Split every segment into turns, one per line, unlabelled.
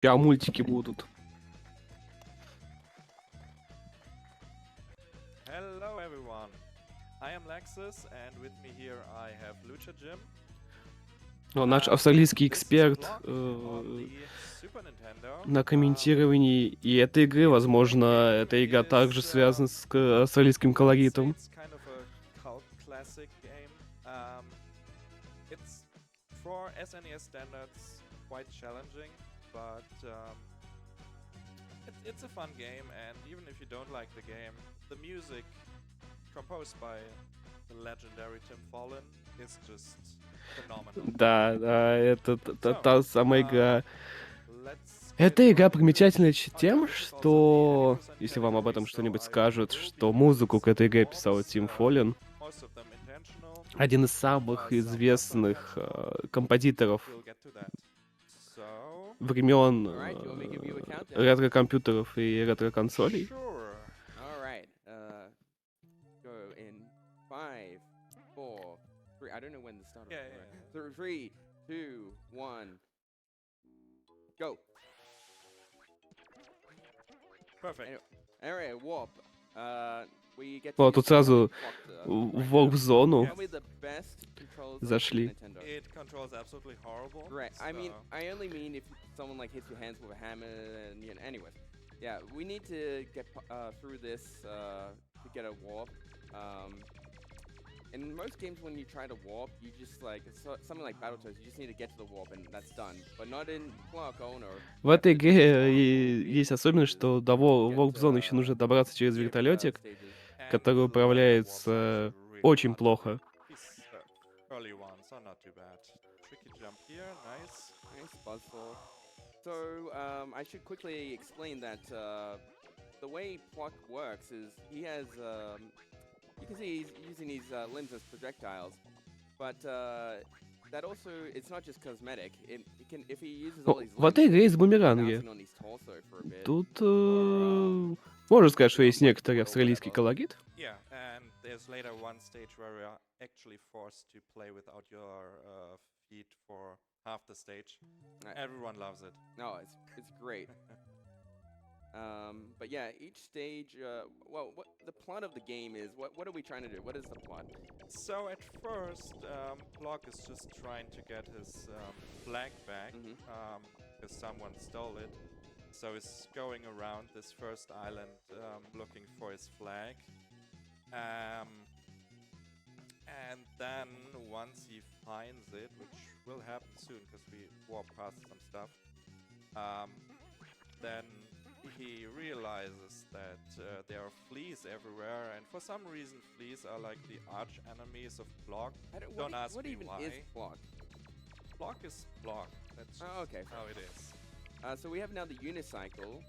Прям мультики будут.
Hello everyone, I am Lexus and with me here I have Lucha Jim.
Наш австралийский
This is
эксперт
Plok on the Super Nintendo.
на комментировании и этой игры, возможно,
Game
эта игра также
is,
связана с австралийским
I would say
колоритом.
it's kind of a cult classic game. It's for SNES standards quite challenging, but it's a fun game, and even if you don't like the game, the music composed by the legendary Tim Follin is just phenomenal.
Да, это та самая игра.
Let's get
Эта игра
going into it.
примечательна
Oh yeah,
тем,
this is also the
что,
anniversary
если вам об
category,
этом
so
что-нибудь
I
скажут,
will
что
be
музыку к этой игре
listing
писал
songs,
Тим Фоллин,
most of them intentional,
один из самых
some not so
известных
intentional.
композиторов
We'll get to that. So,
времен
Alright, do you want me to give you a countdown?
ретро-компьютеров и ретро-консолей.
sure.
Alright, go in 5, 4, 3. I don't know when the start
Yeah,
of it. 3, 2, 1, go.
Perfect.
Anyway, warp. We get
Вот
to
тут сразу
use
в warp-зону
probably the best controls
зашли.
on Super Nintendo.
It controls absolutely horrible.
Right. I mean,
so-
I only mean if someone like hits your hands with a hammer, and you know. Anyways, yeah, we need to get through this to get a warp. In most games, when you try to warp, you just like something like Battletoads, you just need to get to the warp and that's done. But not in Plok or.
В этой игре есть особенность, что до warp-зоны еще нужно добраться через вертолетик,
and
который
the later
управляется
warps are really
очень
hard to
плохо.
do. These early ones are not too bad. Tricky jump here, nice.
Nice buzzsaw. So I should quickly explain that the way Plok works is he has. You can see he's using his limbs as projectiles, but that also it's not just cosmetic. It can if he uses all his
В этой
limbs,
игре есть
he's
бумеранги.
bouncing on his torso for a bit.
Тут можно сказать, что есть некоторый австралийский колорит.
Yeah, and there's later one stage where you are actually forced to play without your feet for half the stage. Everyone loves it.
No, it's great. But yeah, each stage. Well, what the plot of the game is? What are we trying to do? What is the plot?
So at first, Plok is just trying to get his flag back because someone stole it. So he's going around this first island looking for his flag. And then once he finds it, which will happen soon because we walk past some stuff, then he realizes that there are fleas everywhere, and for some reason fleas are like the arch enemies of Plok. Don't ask
what
me
even
why.
is Plok?
Plok is Plok. That's just
Okay.
how it is.
So we have now the unicycle.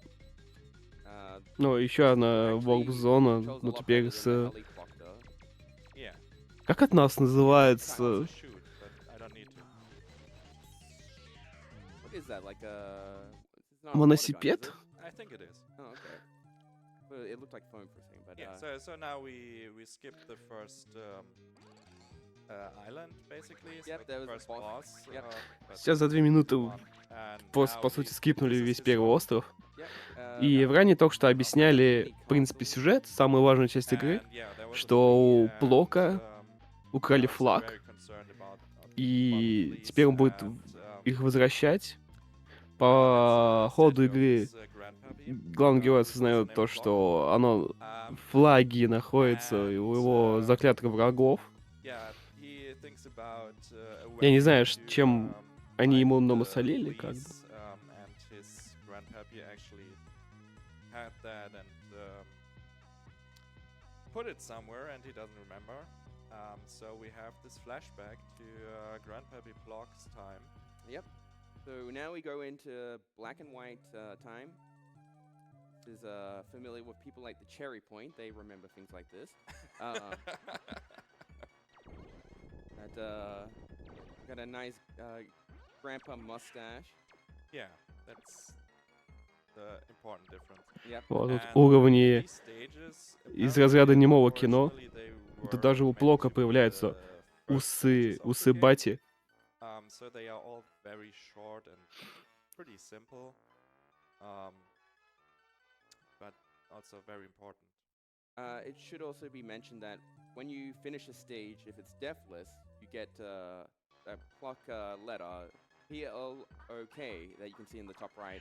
Ну, еще одна
Actually
warp-зона,
controls a
но
lot
теперь
better
с...
than the Heli Plok does.
Yeah.
Как от нас
You can
называется?
also shoot, but I don't need to.
What is that? Like a? It's not a water gun, is
Велосипед?
it?
I think it is.
Oh, okay. Well, it looked like foam for a second, but
Yeah. So now we skip the first island basically.
Yep,
so
there
the
was
first
the boss.
boss.
Yep.
But
Сейчас за 2 минуты
one. And
по
now
сути
we-
скипнули
this is
весь
his
первый
home.
остров.
Yep.
И в ранее только что объясняли, в принципе, сюжет, самая важная часть игры,
And, yeah, there was a
что у
flea, and,
Плока украли
I was
флаг,
very concerned about
и
fleas,
теперь он будет
and,
их возвращать.
let's
По ходу
set
игры
goes, Grandpappy,
главный герой
who's also
осознает
named
то,
Plok.
что оно
Um,
флаги находятся у
and,
его заклятых врагов.
yeah, he thinks about, a
Я не
way
знаю,
to,
чем они
fight
ему
the
намасолили, как бы.
fleas, and his grandpappy actually had that and put it somewhere, and he doesn't remember. So we have this flashback to Grandpappy Plok's time.
Yep. So now we go into black and white time. This is familiar with people like the Cherry Point. They remember things like this. Got a nice grandpa mustache.
Yeah, that's the important difference.
Yep.
Вот тут
And
уровни
these stages,
из
apparently,
разряда немого кино.
originally they
Тут
were
даже у
meant
Плока
to be
появляются
the first
усы,
stages of the
усы
game.
Бати.
So they are all very short and pretty simple. um, but also very important.
It should also be mentioned that when you finish a stage, if it's deathless, you get a Plok letter, Plok, that you can see in the top right.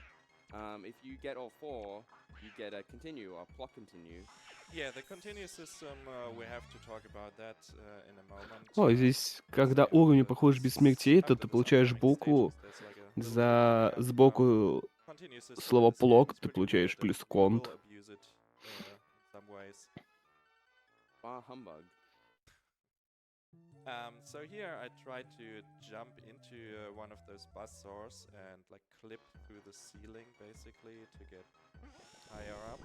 If you get all four, you get a continue or Plok continue.
Yeah, the continuous system, we have to talk about that in a moment.
О, здесь, когда
Basically,
уровни проходишь без смертей, то
after
ты
this
получаешь
upcoming
букву.
stages, there's like a little
За
trivia.
сбоку
Continuous system in
слова
this game
«плок»
is
ты
pretty
получаешь
weird, and
плюс
we will
конт.
abuse it in some ways.
Bah humbug.
So here I tried to jump into one of those buzz saws and like clip through the ceiling basically to get higher up.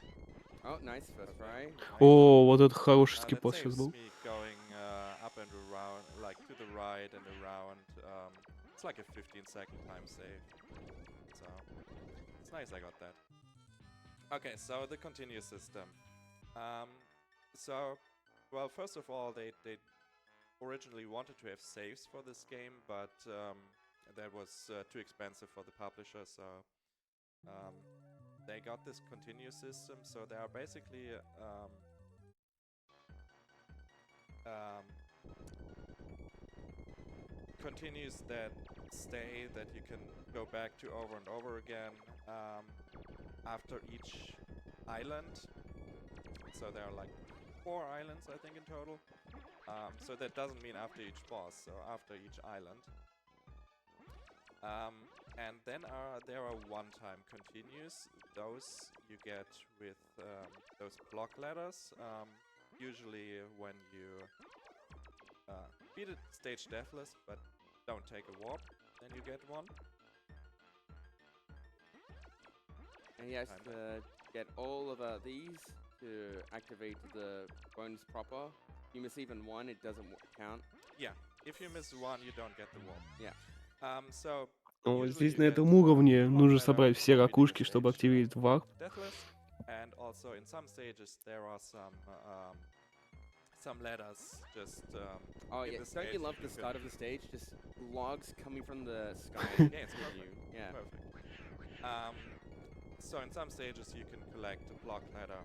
Oh, nice first try. Nice.
О, вот это хороший
That
скипос сейчас
saves
был.
me going up and around, like to the right and around. It's like a 15-second time save. So it's nice I got that. Okay, so the continuous system. Well, first of all, they originally wanted to have saves for this game, but that was too expensive for the publisher, so they got this continuous system. So there are basically continues that stay that you can go back to over and over again after each island. So there are like 4 islands, I think, in total. So that doesn't mean after each boss, so after each island. And then there are one-time continues. Those you get with those block letters. Usually when you beat it stage deathless, but don't take a warp, then you get one.
And he has to get all of these to activate the bonus proper. You miss even one, it doesn't count.
Yeah, if you miss one, you don't get the warp.
Yeah.
So
О,
usually
здесь
you
на
get
этом уровне
block
нужно
letter
собрать все
for beating a
ракушки, чтобы
stage
активировать варп.
deathless, and also in some stages there are some letters just
Oh
in
yeah,
the
don't
stage
you love
that
the
you
start
can-
of the stage? Just logs coming from the sky.
Yeah, it's
hitting
perfect.
you. Yeah.
Perfect. So in some stages you can collect a block letter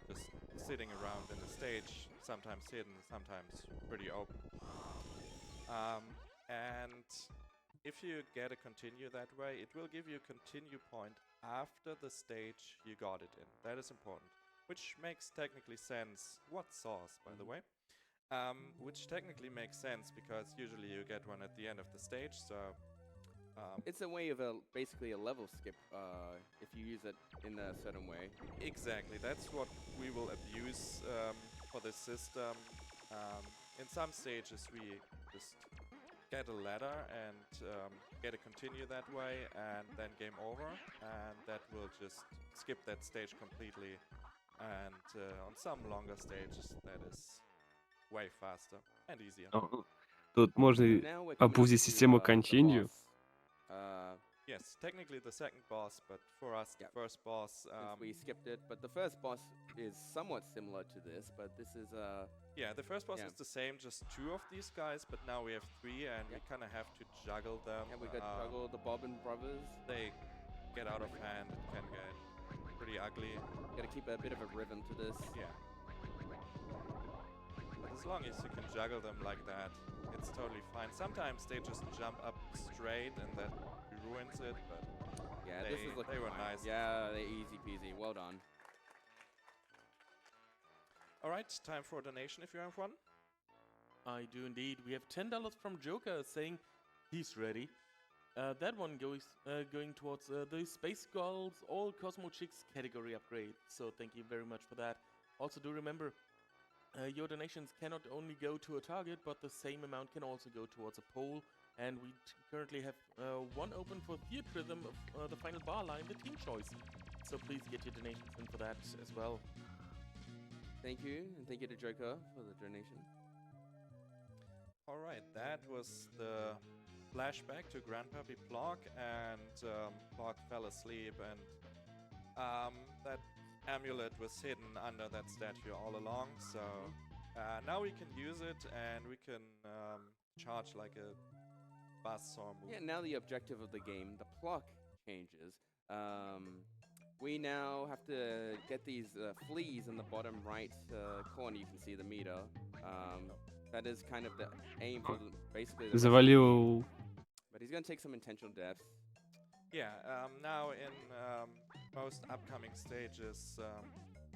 just sitting around in the stage, sometimes hidden, sometimes pretty open. And if you get a continue that way, it will give you a continue point after the stage you got it in. That is important. Which makes technically sense. What sauce, by the way? Which technically makes sense because usually you get one at the end of the stage, so
It's a way of basically a level skip if you use it in a certain way.
exactly, that's what we will abuse for this system. In some stages we just get a ladder and get a continue that way, and then game over, and that will just skip that stage completely. And on some longer stages that is way faster and easier.
Тут можно
So now we're coming up
опустить
to
систему
the
continue.
boss.
Yes, technically the second boss, but for us the first boss.
Since we skipped it, but the first boss is somewhat similar to this, but this is
Yeah, the first boss
yeah.
is the same, just 2 of these guys, but now we have 3, and we kind of have to juggle them.
yeah, we got juggle the Bobbin brothers.
They get out of hand, it can get pretty ugly.
Got to keep a bit of a rhythm to this.
Yeah. But as long as you can juggle them like that, it's totally fine. Sometimes they just jump up straight and that ruins it, but
Yeah, this is looking
they were
fine.
nice.
Yeah, they easy peasy. Well done.
Alright, time for a donation if you have one.
I do indeed. We have $10 from Joker saying he's ready. That one goes going towards the Space Girls All Cosmo Chicks category upgrade. So thank you very much for that. Also do remember, your donations cannot only go to a target, but the same amount can also go towards a poll. And we currently have one open for Theatrism of the final bar line, the team choice. So please get your donations in for that as well.
Thank you, and thank you to Joker for the donation.
Alright, that was the flashback to Grandpappy Plok, and Plok fell asleep, and that amulet was hidden under that statue all along, so now we can use it, and we can charge like a buzzsaw move.
Yeah, now the objective of the game, the Plok changes. We now have to get these fleas in the bottom right corner. You can see the meter. That is kind of the aim for basically the rest of the game.
Завалил.
But he's gonna take some intentional deaths.
Yeah, now in most upcoming stages,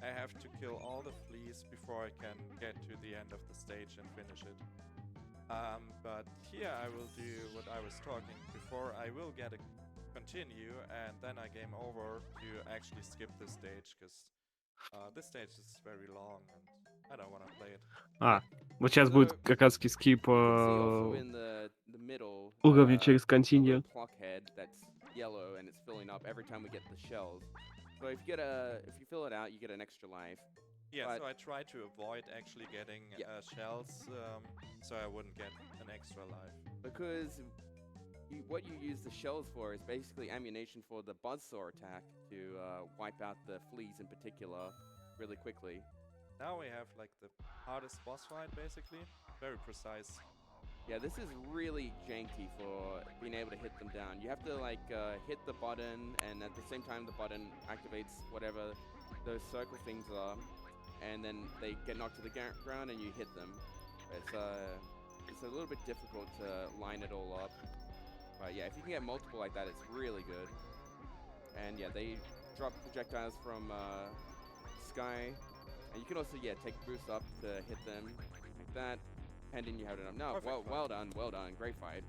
I have to kill all the fleas before I can get to the end of the stage and finish it. But here I will do what I was talking before. I will get a continue, and then I game over to actually skip this stage, because this stage is very long and I don't want to play it.
Вот сейчас будет как раз скип
You can see also in the middle
уровня через
a little
continue.
Plok head that's yellow and it's filling up every time we get the shells. So if you fill it out, you get an extra life.
Yeah,
But-
so I try to avoid actually getting shells, so I wouldn't get an extra life.
Because what you use the shells for is basically ammunition for the buzzsaw attack to wipe out the fleas in particular really quickly.
Now we have like the hardest boss fight, basically. Very precise.
Yeah, this is really janky for being able to hit them down. You have to like hit the button, and at the same time the button activates whatever those circle things are, and then they get knocked to the ground and you hit them. It's a little bit difficult to line it all up. But yeah, if you can get multiple like that, it's really good. And yeah, they drop projectiles from sky. And you can also, take boost up to hit them like that. And then you have it up. No,
Perfect
well done. Great fight.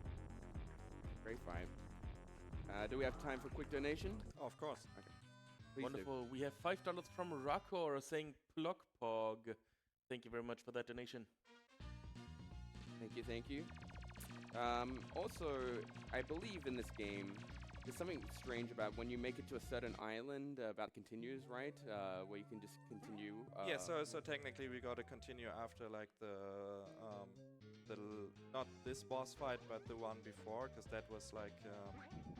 Great fight. Do we have time for quick donation?
Oh, of course.
Please
Wonderful. We have $5 from Rakor saying Plok. Thank you very much for that donation.
do. Thank you. Also, I believe in this game, there's something strange about when you make it to a certain island about continues, right? Where you can just continue.
Yeah, so technically we gotta continue after like not this boss fight, but the one before, because that was like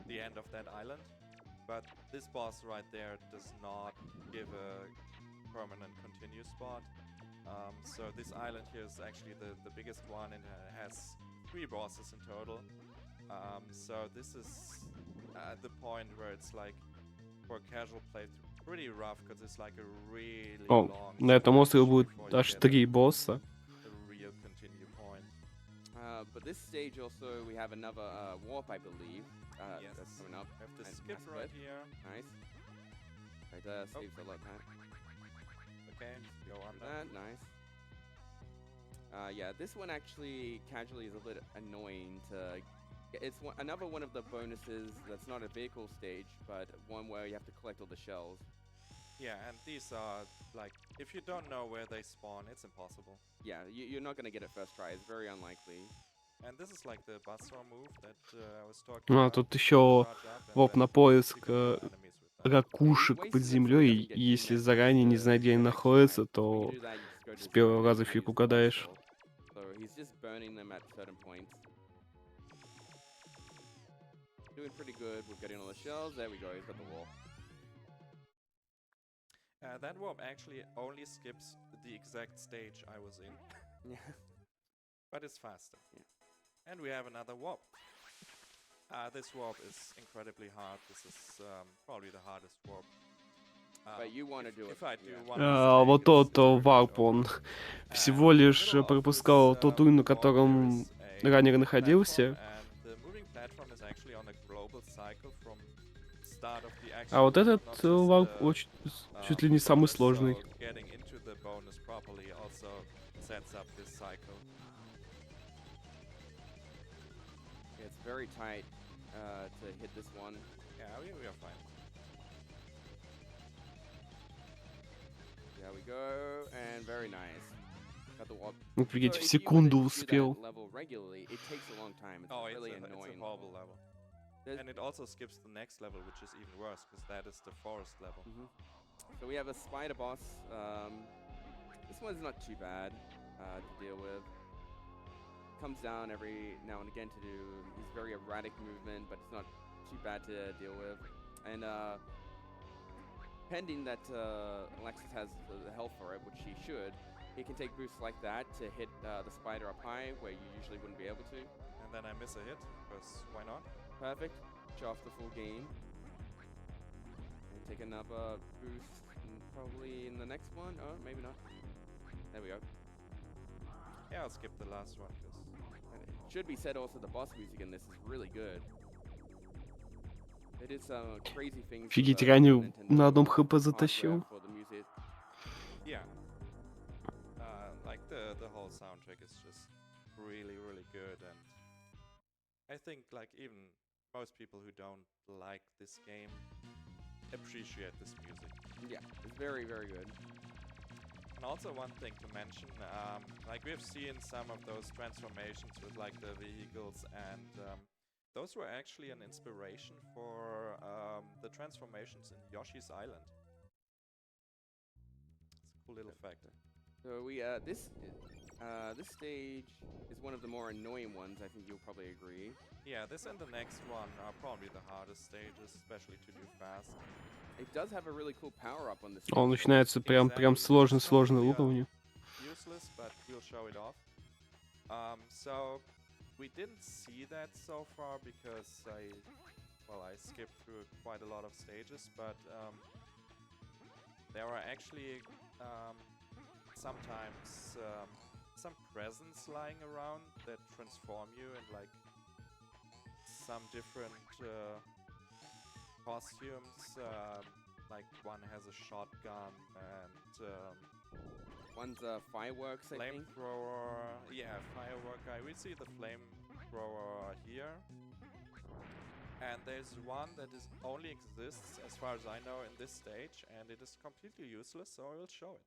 the end of that island. But this boss right there does not give a permanent continue spot. So this island here is actually the biggest one, and has 3 bosses in total. So this is at the point where it's like, for a casual playthrough, pretty rough, because it's like a really long
На этом острове
stretch
будет
before you
аж
get
3 босса.
the real continue point.
But this stage also, we have another warp, I believe.
Yes.
That's coming up.
Have to
And
skip
that's
right
good.
here.
Nice. Right, saves a lot of time.
Okay, go on
That, nice. Yeah, this one actually casually is a bit annoying to. It's another one of the bonuses that's not a vehicle stage, but one where you have to collect all the shells.
Yeah, and these are like, if you don't know where they spawn, it's impossible.
Yeah, you're not gonna get it first try. It's very unlikely.
And this is like the buzzsaw move that I was talking about.
Тут еще
Charge up and
воп
then
на поиск
you can kill enemies with that.
ракушек под землей, и если заранее не знать, где они находятся, то с первого раза фиг угадаешь.
So he's just burning them at certain points. Doing pretty good with getting all the shells. There we go. He's got the wall.
That warp actually only skips the exact stage I was in,
Yeah.
but it's faster.
Yeah.
And we have another warp. This warp is incredibly hard. This is probably the hardest warp.
But you want to do it.
If I do
yeah.
one mistake,
Вот
it's
тот
very
варп,
much over.
он всего лишь
Middle of
пропускал
this,
тот уровень, на
warp, there
котором
is a
ранее
moving
находился.
platform, and the moving platform is actually on a global cycle from start of the action,
А вот этот
not just
варп
the,
очень, чуть ли не самый
bonus,
сложный.
so getting into the bonus properly also sets up this cycle.
It's very tight to hit this one.
Yeah, we are fine.
There we go, and very nice. Got the wall.
Офигеть,
So
в
if you
секунду
wanna do that
успел.
level regularly, it takes a long time. It's
Oh,
really
it's a
annoying.
horrible level.
There's-
And it also skips the next level, which is even worse, because that is the forest level.
So we have a spider boss. This one's not too bad to deal with. Comes down every now and again to do his very erratic movement, but it's not too bad to deal with. And pending that Alexis has the health for it, which he should, he can take boosts like that to hit the spider up high, where you usually wouldn't be able to.
And then I miss a hit, because why not?
Perfect. Show off the full game. another boost, probably in the next one. Oh, maybe not. There we go.
Yeah, I'll skip the last one because
And it should be said also the boss music in this is really good. They did some crazy things with
Офигеть,
Super
ранее
Nintendo
на одном хп
hardware
затащил.
for the music.
yeah, like the whole soundtrack is just really good, and I think like even most people who don't like this game appreciate this music.
Yeah, it's very good.
And also one thing to mention, like we've seen some of those transformations with like the vehicles, and those were actually an inspiration for the transformations in Yoshi's Island. It's a cool little fact.
So we this stage is one of the more annoying ones. I think you'll probably agree.
Yeah, this and the next one are probably the hardest stages, especially to do fast.
It does have a really cool power up on this.
Он начинается прям
Exactly,
сложный
which is
уровень.
useless, but we'll show it off. So we didn't see that so far because I skipped through quite a lot of stages, but there are actually sometimes some presents lying around that transform you in like some different costumes. Like one has a shotgun and
One's fireworks, I think.
flamethrower. Yeah, firework guy. We see the flamethrower here. And there's one that only exists, as far as I know, in this stage, and it is completely useless, so I will show it.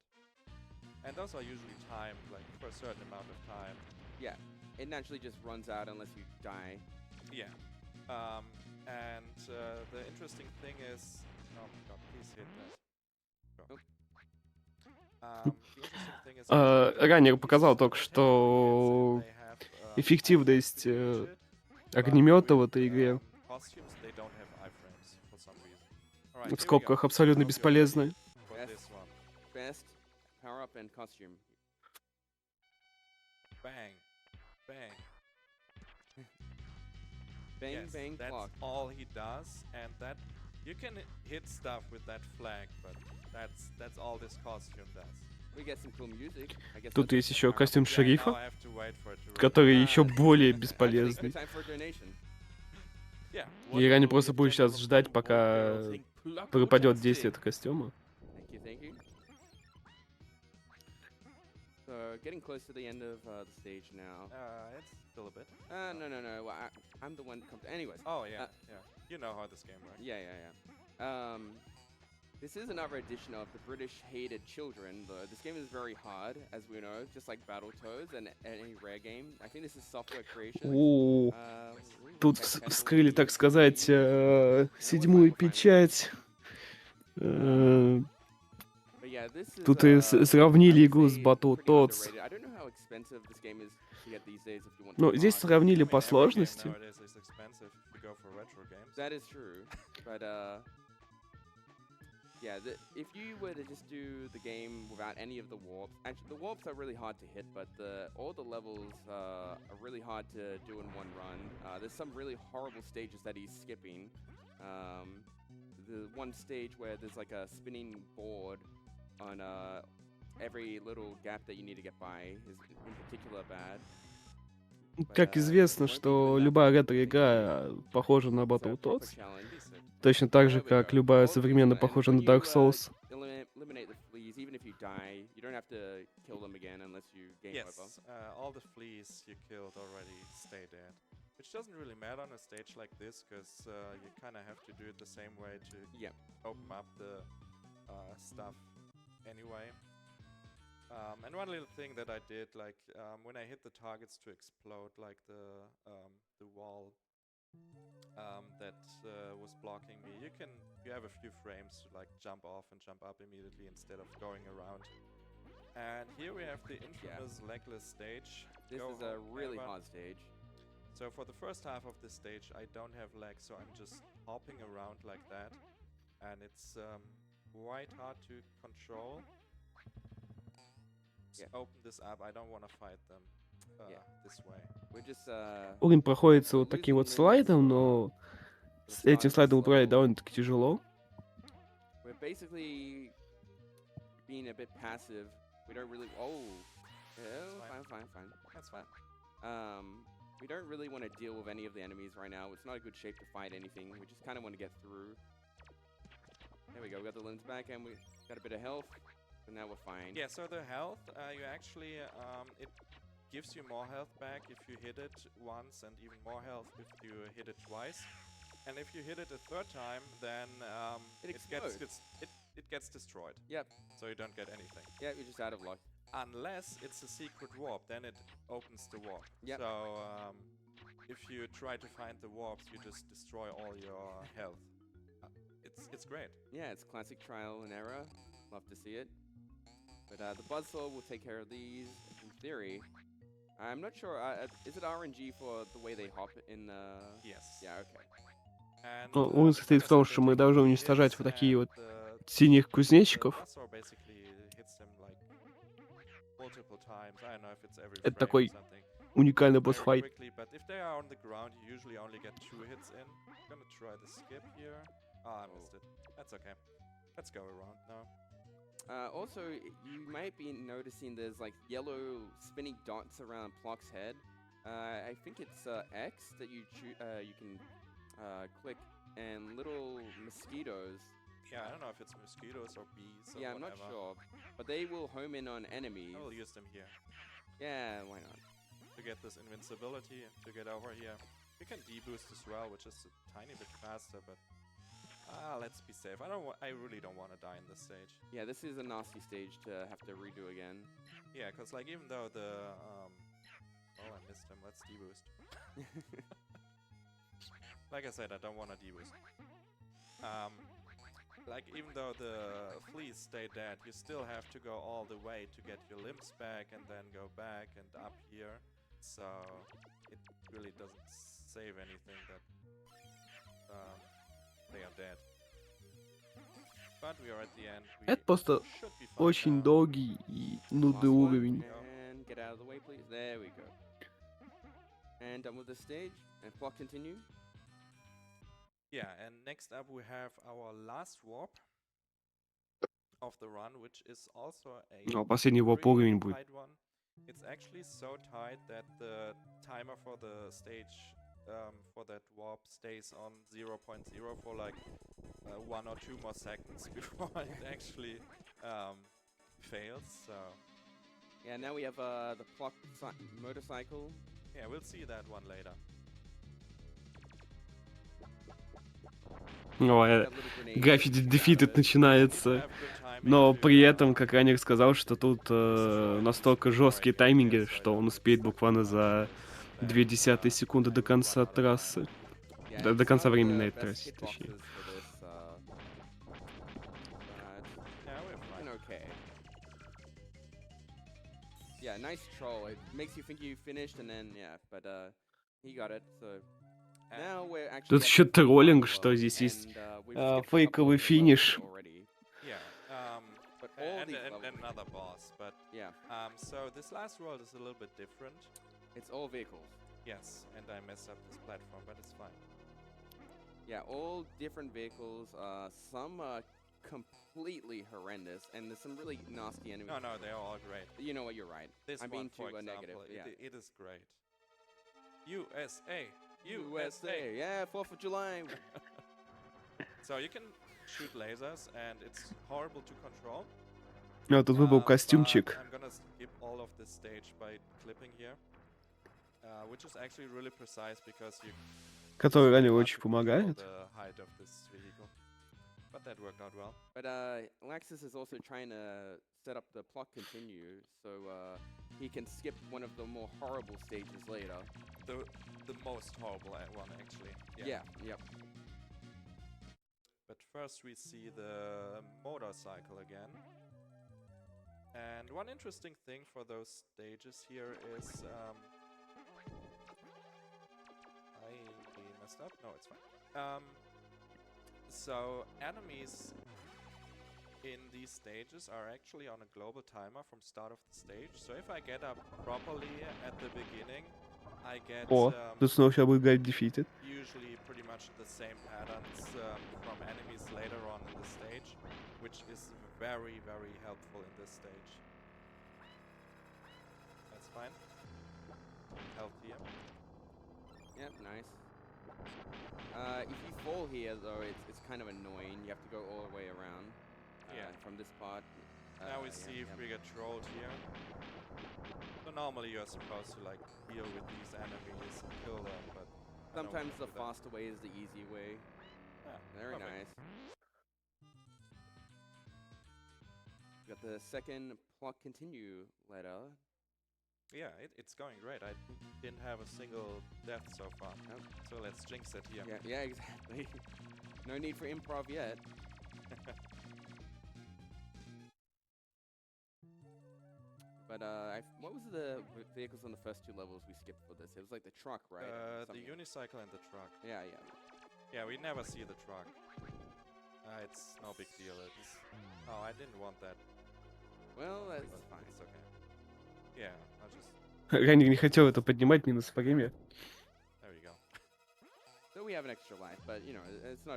And those are usually timed, like, for a certain amount of time.
Yeah, it naturally just runs out unless you die.
Yeah. And the interesting thing is... Oh my god, please hit that. Go. The interesting thing is...
Ранее показал только, что эффективность огнемета в этой игре в скобках абсолютно бесполезна.
Best power up and costume.
Bang, bang.
Bang
Yes,
bang
that's
Plok.
all he does, and that you can hit stuff with that flag, but that's all this costume does.
We get some cool music. I guess
Тут
that's
есть
the
еще
power up.
костюм
Yeah, now
шерифа,
I have to wait for it to
который
run.
еще более
Actually,
бесполезный.
good time for a donation.
Yeah.
И Ранее просто будет сейчас ждать, пока пропадет действие этого костюма.
Thank you. So, getting close to the end of the stage now.
It's still a bit.
No. Well, I'm the one that comes. Anyways.
Oh yeah, yeah. You know how this game works.
Yeah. This is another edition of the British hated children. This game is very hard, as we know, just like Battletoads and any Rare game. I think this is software creation.
О, тут вскрыли, так сказать, седьмую печать. Тут и сравнили игру с Battletoads. Ну, здесь сравнили по сложности.
That is true, but yeah, if you were to just do the game without any of the warps, actually the warps are really hard to hit, but all the levels are really hard to do in one run. There's some really horrible stages that he's skipping. The one stage where there's like a spinning board on every little gap that you need to get by is in particular bad.
Как известно, что любая ретро-игра похожа на Battletoads. Точно так же, как любая современная похожа на Dark Souls.
Yes, all the fleas you killed already stay dead. Which doesn't really matter on a stage like this, because you kind of have to do it the same way to open up the stuff anyway. And one little thing that I did, like when I hit the targets to explode, like the wall that was blocking me, you have a few frames to like jump off and jump up immediately instead of going around. And here we have the infamous legless stage.
This is a really hard stage.
So for the first half of this stage, I don't have legs, so I'm just hopping around like that, and it's quite hard to control. Let's open this up. I don't want to fight them this way.
We're just
Уровень проходится вот таким вот слайдом, но с этим слайдом управлять довольно-таки тяжело.
we're basically being a bit passive. We don't really. Oh,
That's
fine.
That's fine.
We don't really want to deal with any of the enemies right now. It's not a good shape to fight anything. We just kind of want to get through. There we go. We got the limbs back and we got a bit of health. So now we're fine.
Yeah, so the health, you actually, it gives you more health back if you hit it once, and even more health if you hit it twice. And if you hit it a third time, then
It
it gets destroyed.
Yep.
So you don't get anything.
Yep, you're just out of luck.
Unless it's a secret warp, then it opens the warp.
Yep.
So if you try to find the warps, you just destroy all your health. It's great.
Yeah, it's classic trial and error. Love to see it. But the buzzsaw will take care of these in theory. I'm not sure. Is it RNG for the way they hop in the...
Yes.
Yeah, okay.
And,
Ну, он состоит в том, что мы должны уничтожать вот такие вот синих кузнечиков. Это такой уникальный босс-файт.
But if they are on the ground, you usually only get 2 hits in. I'm gonna try the skip here. Ah, I missed it. That's okay. Let's go around now.
Also, you might be noticing there's like yellow spinning dots around Plok's head. I think it's X that you can click, and little mosquitoes.
Yeah, I don't know if it's mosquitoes or bees or
Yeah, I'm
whatever.
not sure, but they will home in on enemies.
I will use them here
Yeah, why not?
to get this invincibility, to get over here. You can deboost as well, which is a tiny bit faster, but let's be safe. I really don't want to die in this stage.
Yeah, this is a nasty stage to have to redo again.
Yeah, because like even though the oh, I missed him. Let's deboost. Like I said, I don't want to deboost. Like even though the fleas stay dead, you still have to go all the way to get your limbs back and then go back and up here. So it really doesn't save anything that they are dead. But we are at the end. We
Это просто
should be fine
очень
now.
долгий и нудный
Last one,
уровень.
and get out of the way, please. There we go. And done with the stage. And Plok continue.
Yeah, and next up we have our last warp of the run, which is also a
Ну, последний warp
really
уровень будет.
tight one. It's actually so tight that the timer for the stage for that warp stays on 0.0 for like 1 or 2 more seconds before it actually fails. So
Yeah, now we have the Plok motorcycle.
yeah, we'll see that one later.
Ну,
Got little grenades.
Граффити Defeated начинается. Но при этом, как Ранник сказал, что тут настолько жесткие тайминги, что он успеет буквально за 0,2 секунды до конца трассы.
Yeah,
до
it's
конца
not
времени на
the
этой
best
трассе, точнее.
hitboxes for this, but
Yeah, we're fine.
okay. Yeah, nice troll. It makes you think you finished, and then yeah, but he got it. So now we're actually.
Тут
at
еще
the
троллинг,
final
что
world,
здесь есть
and, we've skipped a couple
фейковый
of the levels
финиш.
already.
Yeah.
But all
And
these levels.
another boss, but
Yeah,
so this last world is a little bit different.
it's all vehicles.
Yes, and I messed up this platform, but it's fine.
Yeah, all different vehicles. Some are completely horrendous, and there's some really nasty enemies.
No, they're all great.
You know what? You're right.
This
I'm
one,
being
for
too
example,
negative. Yeah.
it is great. USA.
Yeah, 4th of July.
So you can shoot lasers, and it's horrible to control.
А тут выбрал
but
костюмчик,
I'm gonna skip all of this stage by clipping here, which is actually really precise because you
который
really
Ранник
want
очень
to control
помогает.
the height of this vehicle. But that worked out well.
But Laxus is also trying to set up the Plok continue, so he can skip one of the more horrible stages later.
The most horrible one, actually.
Yeah. Yep.
But first we see the motorcycle again. And one interesting thing for those stages here is I messed up. No, it's fine. So enemies in these stages are actually on a global timer from start of the stage. So if I get up properly at the beginning, I get
О, тут снова сейчас будет Гайд Defeated.
usually pretty much the same patterns from enemies later on in the stage. which is very, very helpful in this stage. That's fine. Health here.
Yep, nice. If you fall here, though, it's kind of annoying. You have to go all the way around.
Yeah.
From this part.
Now we see if we get trolled here. So normally you're supposed to like deal with these enemies and kill them, but I don't
Sometimes
wanna
the
do that.
faster way is the easy way.
Yeah,
Very
perfect.
nice. Got the second Plok continue letter.
Yeah, it's going great. I didn't have a single death so far.
Yep.
So let's jinx it here.
Yeah, exactly. No need for improv yet. But what was the vehicles on the first two levels we skipped for this? It was like the truck, right?
The unicycle and the truck.
Yeah.
Yeah, we never see the truck. It's no big deal. It's oh, I didn't want that.
Well, that's
But
fine.
it's okay. Yeah, I'll just.
Ранник не хотел это поднимать, минус по время.
There you go.
So we have an extra life, but you know, it's no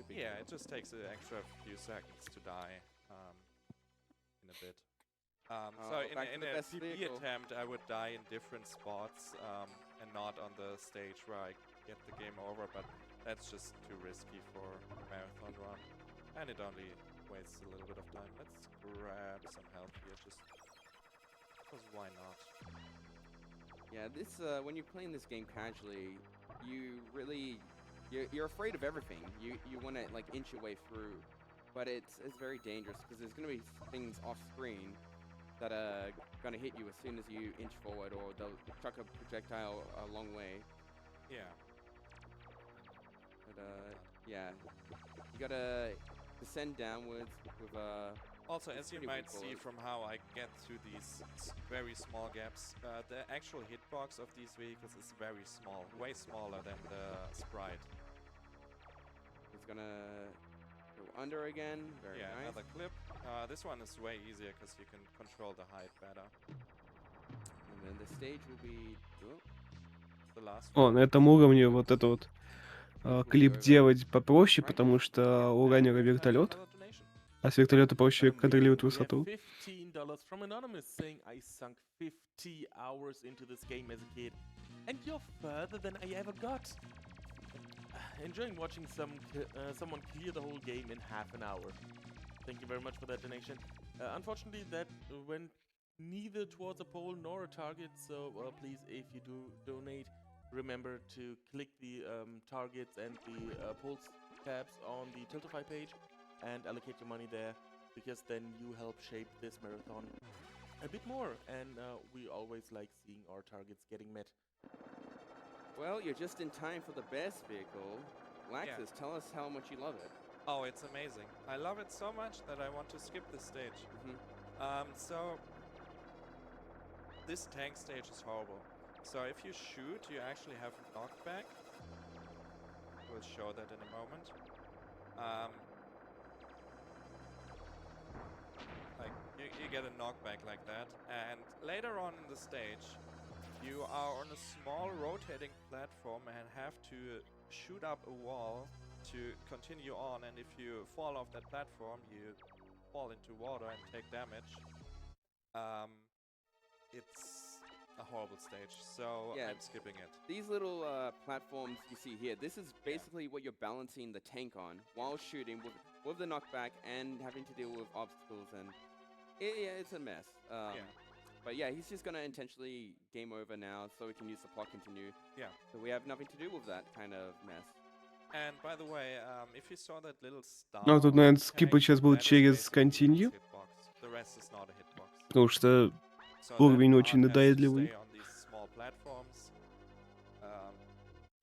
big
Yeah,
deal.
it just takes an extra few seconds to die in a bit. So
back to
in
the
a
best
PB
vehicle.
attempt, I would die in different spots and not on the stage where I get the game over, but that's just too risky for a marathon run. And it only wastes a little bit of time. Let's grab some health here, just because why not?
Yeah, this when you're playing this game casually, you're afraid of everything. You want to like inch your way through, but it's very dangerous because there's gonna be things off screen that are gonna hit you as soon as you inch forward, or they'll chuck a projectile a long way.
Yeah.
But yeah, you gotta descend downwards with
Also,
It's
as you
pretty
might
weak
see
bullets.
from how I get through these very small gaps, the actual hitbox of these vehicles is very small, way smaller than the sprite.
It's gonna go under again. Very
Yeah,
nice.
another clip. This one is way easier because you can control the height better.
And then the stage will be. Oh,
The last
О,
one.
на этом уровне вот этот клип
over.
делать попроще,
Right.
потому что у
And
лайнера
we've got
вертолет,
another donation.
а с вертолета проще
We
контролировать
have
высоту.
$15 from Anonymous saying I sunk 50 hours into this game as a kid. And you're further than I ever got. Enjoying watching someone clear the whole game in half an hour. Thank you very much for that donation. Unfortunately, that went neither towards a pole nor a target, so please, if you do donate, remember to click the targets and the polls tabs on the Tiltify page and allocate your money there, because then you help shape this marathon a bit more, and we always like seeing our targets getting met.
Well, you're just in time for the best vehicle. Laxus, tell us how much you love it.
Oh, it's amazing. I love it so much that I want to skip this stage. So this tank stage is horrible. So if you shoot, you actually have knockback. We'll show that in a moment. Like you get a knockback like that, and later on in the stage, you are on a small rotating platform and have to shoot up a wall to continue on, and if you fall off that platform, you fall into water and take damage. It's a horrible stage, so
Yeah.
I'm skipping it.
These little platforms you see here, this is basically what you're balancing the tank on while shooting with the knockback and having to deal with obstacles, and it's a mess. But yeah, he's just gonna intentionally game over now so we can use the Plok continue.
Yeah.
So we have nothing to do with that kind of mess.
And by the way, if you saw that little star,
Ну, тут,
on
наверное,
the
скипы
tank,
сейчас будут
that is
через
basically its
continue,
hitbox. The rest is not a hitbox.
потому что
So
уровень
that
очень
part has to
надоедливый.
stay on these small platforms.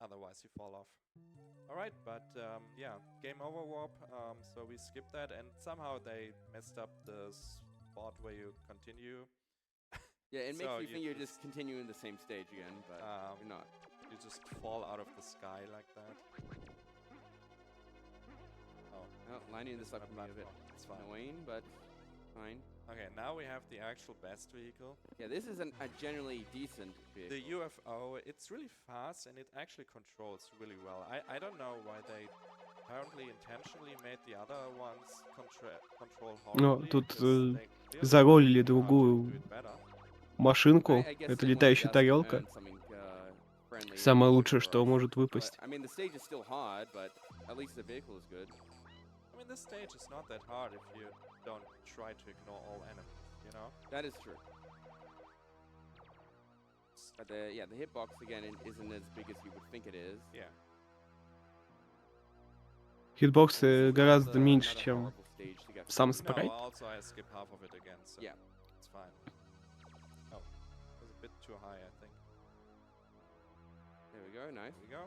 Otherwise you fall off. Alright, but yeah, game over warp. So we skipped that, and somehow they messed up the spot where you continue.
Yeah, it makes
So
you
you
think you're
just-
just continuing the same stage again, but you're not.
You just fall out of the sky like that. Oh,
Well, lining this up
my
can be a bit
platform. It's fine.
annoying, but fine.
Okay, now we have the actual best vehicle.
Yeah, this is a generally decent vehicle.
The UFO, it's really fast and it actually controls really well. I don't know why they apparently intentionally made the other ones control
Ну,
horribly
тут
because they clearly
заролили
knew how to do
другую
it better.
машинку.
I guess
Это
it
летающая
does
тарелка.
earn something friendly
Самое лучшее,
for
что
us.
может
But,
выпасть.
I mean, the stage is still hard, but at least the vehicle is good.
I mean, this stage is not that hard if you don't try to ignore all enemies, you know?
That is true. But the hitbox again isn't as big as you would think it is.
Yeah.
Хитбоксы
This is
гораздо
not
меньше,
a
чем
horrible stage to get
сам
through.
No,
спрайт.
also I skip half of it again, so
Yeah.
it's fine. Oh, it was a bit too high, I think.
There we go, nice.
Here we go.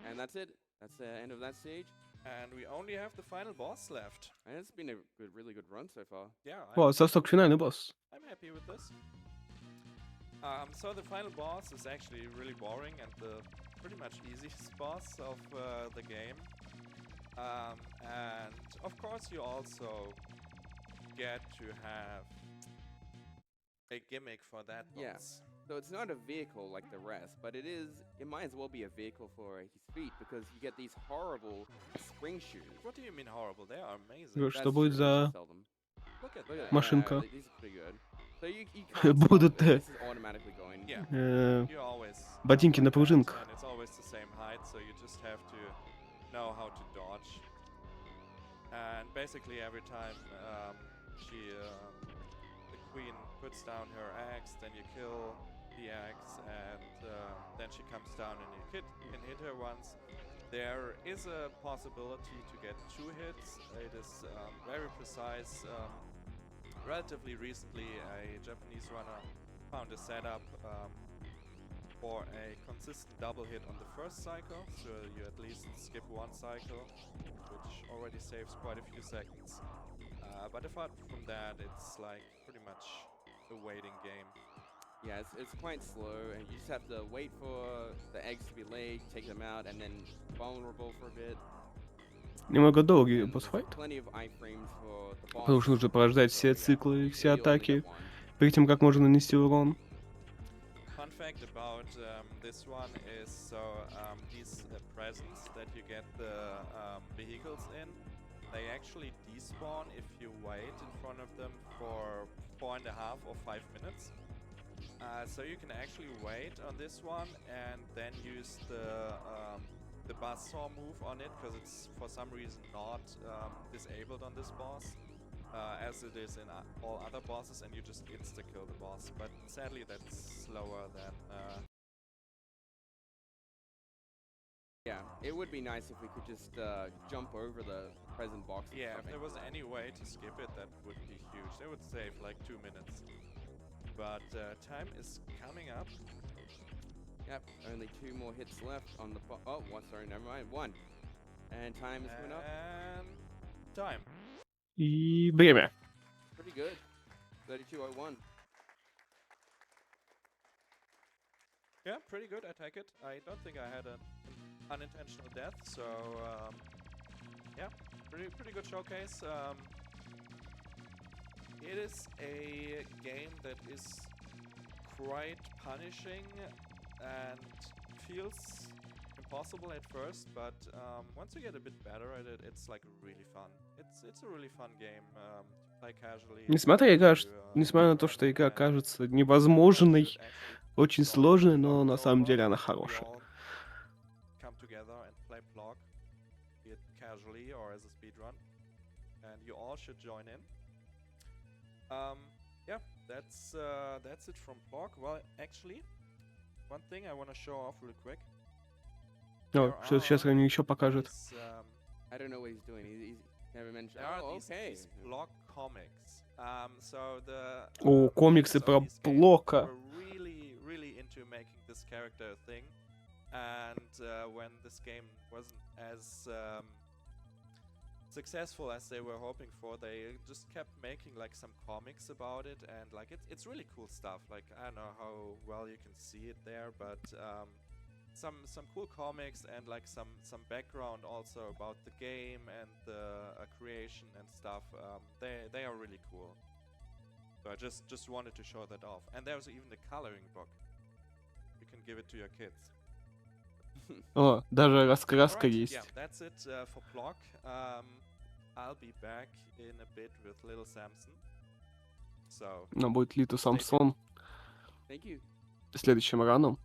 And that's it. That's the end of that stage.
And we only have the final boss left.
And it's been a really good run so far.
Yeah,
О, состок финальный босс.
I'm happy with this. So the final boss is actually really boring and the pretty much easiest boss of the game. And of course you also get to have a gimmick for that boss.
Yeah. So it's not a vehicle like the rest, but it might as well be a vehicle for his feet because you get these horrible spring shoes.
What do you mean horrible? They are amazing.
Говорю,
That's
что будет
true, we
за
should sell them.
Look at
Look
that.
at
машинка?
These are pretty good. So you can't
Будут,
stop it. This is automatically going.
Yeah.
э,
You always
ботинки
go
на
like that,
пружинках.
and it's always the same height, so you just have to know how to dodge. And basically every time the queen puts down her axe, then you kill the axe, and then she comes down and you can hit her once. There is a possibility to get 2 hits. It is very precise. Relatively recently, a Japanese runner found a setup for a consistent double hit on the first cycle, so you at least skip 1 cycle, which already saves quite a few seconds. But apart from that, it's like pretty much a waiting game.
Yeah, it's quite slow, and you just have to wait for the eggs to be laid, take them out, and then vulnerable for a bit.
Немного долгий
And there's
босс-файт.
plenty of iframes for the boss.
Потому что нужно прождать
So,
все
yeah,
циклы, все
usually you only
атаки,
get one.
перед тем, как можно нанести урон.
Fun fact about this one is these presents that you get the vehicles in, they actually despawn if you wait in front of them for 4.5 or 5 minutes. So you can actually wait on this one and then use the buzzsaw move on it, because it's for some reason not disabled on this boss, as it is in all other bosses, and you just insta-kill the boss. But sadly that's slower than...
Yeah, it would be nice if we could just jump over the present box. or
Yeah, if
something.
there was any way to skip it, that would be huge. That would save like 2 minutes. But time is coming up.
Yep, only 2 more hits left on the oh, one, sorry, never mind, 1. And time is coming up.
And time.
И время.
Pretty good. 32:01.
Yeah, pretty good. I take it. I don't think I had an unintentional death, so yeah, pretty good showcase. It is a game that is quite punishing and feels impossible at first, but once you get a bit better at it, it's like really fun. It's a really fun game to play casually.
Несмотря на то, что игра кажется невозможной, очень сложной, но на самом деле она хорошая.
Come together and play Plok, be it casually or as a speedrun, and you all should join in. Yeah, that's it from Plok. Well, actually, one thing I want to show off real quick.
О, что сейчас они еще покажут.
Is,
I don't know what he's doing. He's never mentioned.
there are
Oh,
these,
okay.
these Plok comics. So the
О, комиксы
makers of
про
these games
Плока.
were really into making this character a thing, and when this game wasn't as successful as they were hoping for, they just kept making like some comics about it, and like it's really cool stuff. Like, I don't know how well you can see it there, but some cool comics and like some background also about the game and the creation and stuff. They are really cool. So I just wanted to show that off. And there's even the coloring book. You can give it to your kids.
О, даже раскраска
Alright,
есть.
yeah, that's it for Plok. I'll be back in a bit with Little Samson. So,
Но будет Литу
stay tuned.
Самсон
Thank you.
следующим раном.